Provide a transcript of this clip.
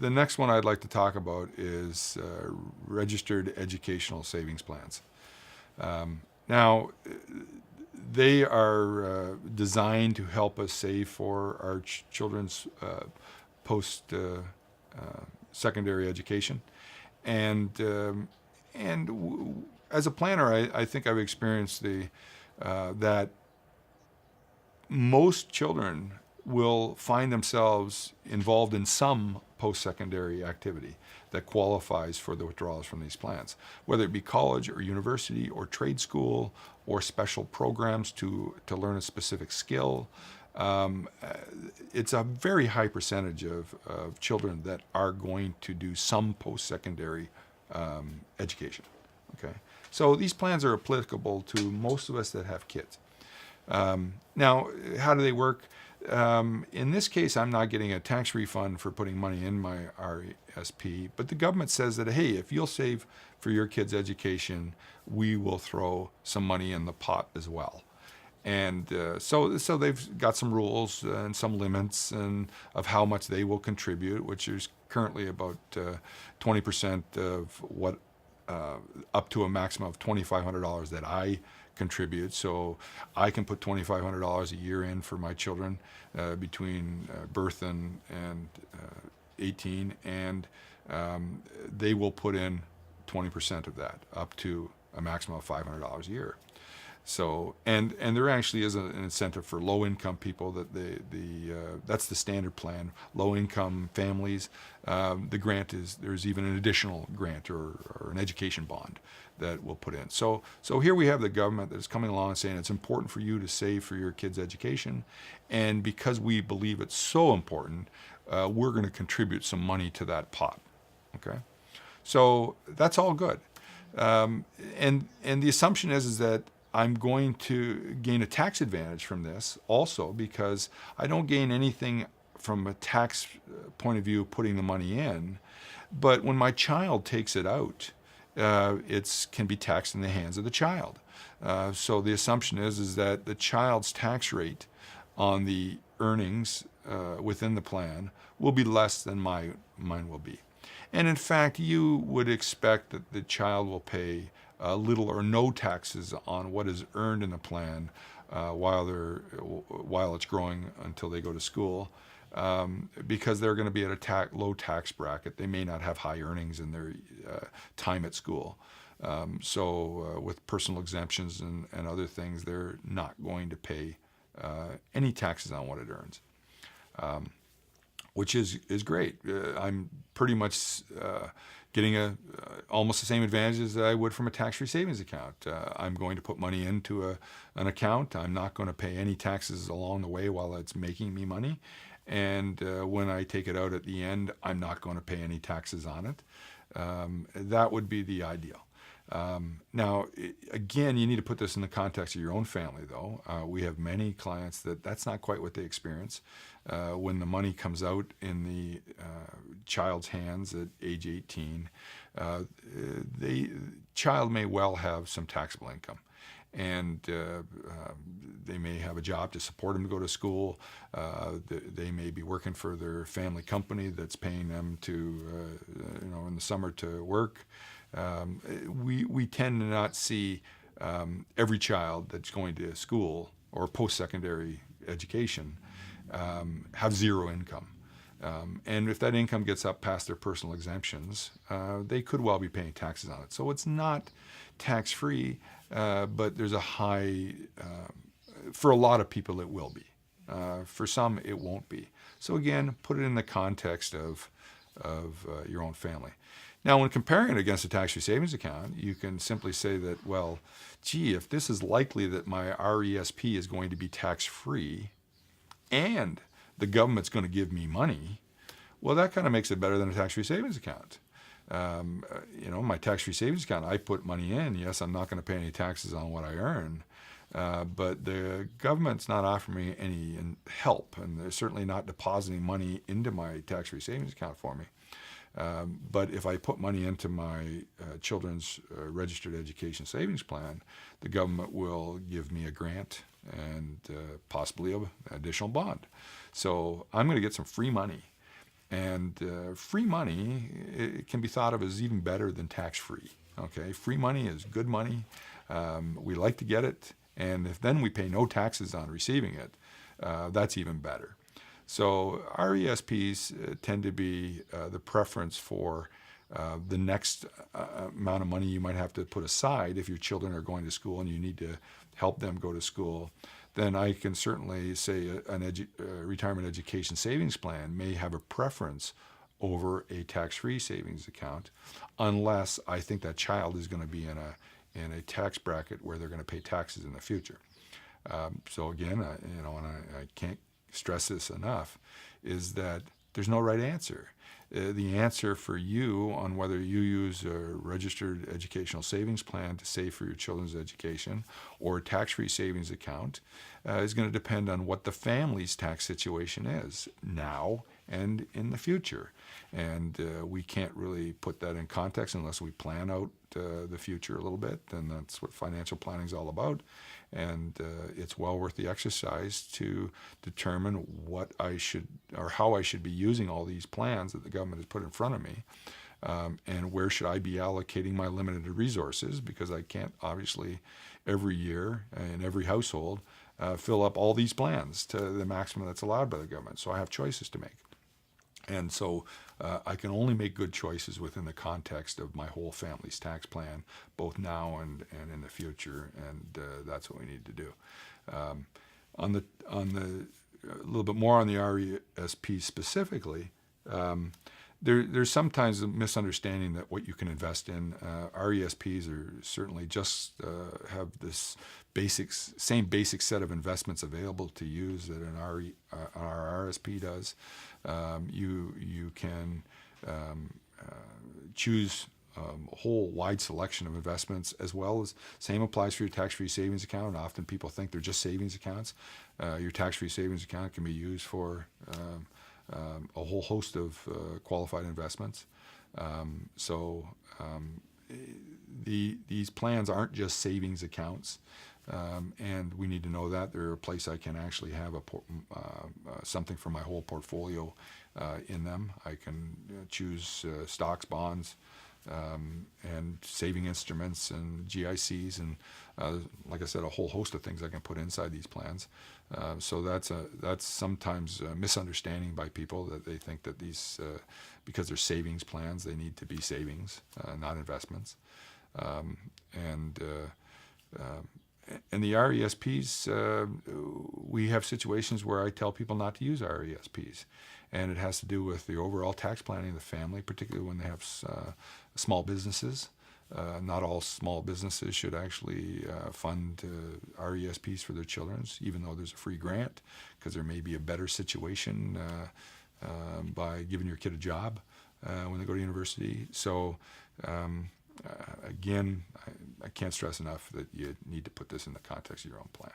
the next one I'd like to talk about is registered educational savings plans. Now, they are designed to help us save for our children's post-secondary education. And as a planner, I think I've experienced that most children will find themselves involved in some post-secondary activity that qualifies for the withdrawals from these plans, whether it be college or university or trade school or special programs to learn a specific skill. It's a very high percentage of children that are going to do some post-secondary education. Okay, so these plans are applicable to most of us that have kids. Now, how do they work? In this case, I'm not getting a tax refund for putting money in my RESP, but the government says that, hey, if you'll save for your kids' education, we will throw some money in the pot as well. And so they've got some rules and some limits and of how much they will contribute, which is currently about 20% of what, up to a maximum of $2,500 that I contribute. So I can put $2,500 a year in for my children between birth and 18, and they will put in 20% of that, up to a maximum of $500 a year. So, and there actually is an incentive for low-income people that that's the standard plan. Low-income families, the grant is, there's even an additional grant or an education bond that we'll put in. So here we have the government that's coming along and saying it's important for you to save for your kids' education, and because we believe it's so important, we're going to contribute some money to that pot. Okay, so that's all good, and the assumption is that I'm going to gain a tax advantage from this also, because I don't gain anything from a tax point of view putting the money in, but when my child takes it out, it can be taxed in the hands of the child. So the assumption is that the child's tax rate on the earnings within the plan will be less than mine will be. And in fact, you would expect that the child will pay little or no taxes on what is earned in the plan while it's growing until they go to school, because they're going to be at a low tax bracket. They may not have high earnings in their time at school. So with personal exemptions and other things, they're not going to pay any taxes on what it earns, which is great. I'm pretty much getting almost the same advantages that I would from a tax-free savings account. I'm going to put money into an account. I'm not going to pay any taxes along the way while it's making me money. And when I take it out at the end, I'm not going to pay any taxes on it. That would be the ideal. Now, again, you need to put this in the context of your own family, though. We have many clients that's not quite what they experience. When the money comes out in the child's hands at age 18, the child may well have some taxable income. And they may have a job to support them to go to school. They may be working for their family company that's paying them to, in the summer to work. We tend to not see every child that's going to school or post-secondary education have zero income. And if that income gets up past their personal exemptions, they could well be paying taxes on it. So it's not tax-free, but there's a high, for a lot of people it will be. For some it won't be. So again, put it in the context of your own family. Now, when comparing it against a tax-free savings account, you can simply say that, well, gee, if this is likely that my RESP is going to be tax-free and the government's going to give me money, well, that kind of makes it better than a tax-free savings account. My tax-free savings account, I put money in. Yes, I'm not going to pay any taxes on what I earn, but the government's not offering me any help, and they're certainly not depositing money into my tax-free savings account for me. But if I put money into my children's registered education savings plan, the government will give me a grant and possibly an additional bond. So I'm going to get some free money. And free money, it can be thought of as even better than tax-free. Okay, free money is good money. We like to get it, and if then we pay no taxes on receiving it, that's even better. So RESPs tend to be the preference for the next amount of money you might have to put aside if your children are going to school and you need to help them go to school. Then I can certainly say a retirement education savings plan may have a preference over a tax-free savings account, unless I think that child is going to be in a tax bracket where they're going to pay taxes in the future. So again, and I can't stress this enough, is that there's no right answer. The answer for you on whether you use a registered educational savings plan to save for your children's education or a tax-free savings account is going to depend on what the family's tax situation is now and in the future. And we can't really put that in context unless we plan out the future a little bit, and that's what financial planning is all about. And it's well worth the exercise to determine what I should or how I should be using all these plans that the government has put in front of me, and where should I be allocating my limited resources, because I can't obviously every year in every household fill up all these plans to the maximum that's allowed by the government. So I have choices to make. And so I can only make good choices within the context of my whole family's tax plan, both now and in the future, and that's what we need to do. On the a little bit more on the RESP specifically, there's sometimes a misunderstanding that what you can invest in. RESPs are certainly just have this same basic set of investments available to use that an RRSP does. You can choose a whole wide selection of investments, as well as same applies for your tax-free savings account. And often people think they're just savings accounts. Your tax-free savings account can be used for a whole host of qualified investments. These plans aren't just savings accounts. And we need to know that they're a place I can actually have something for my whole portfolio in them. I can choose stocks, bonds, and saving instruments and GICs, and like I said, a whole host of things I can put inside these plans. So that's sometimes a misunderstanding by people, that they think that these, because they're savings plans, they need to be savings, not investments. And the RESPs, we have situations where I tell people not to use RESPs, and it has to do with the overall tax planning of the family, particularly when they have small businesses. Not all small businesses should actually fund RESPs for their children, even though there's a free grant, because there may be a better situation by giving your kid a job when they go to university. So again, I can't stress enough that you need to put this in the context of your own plan.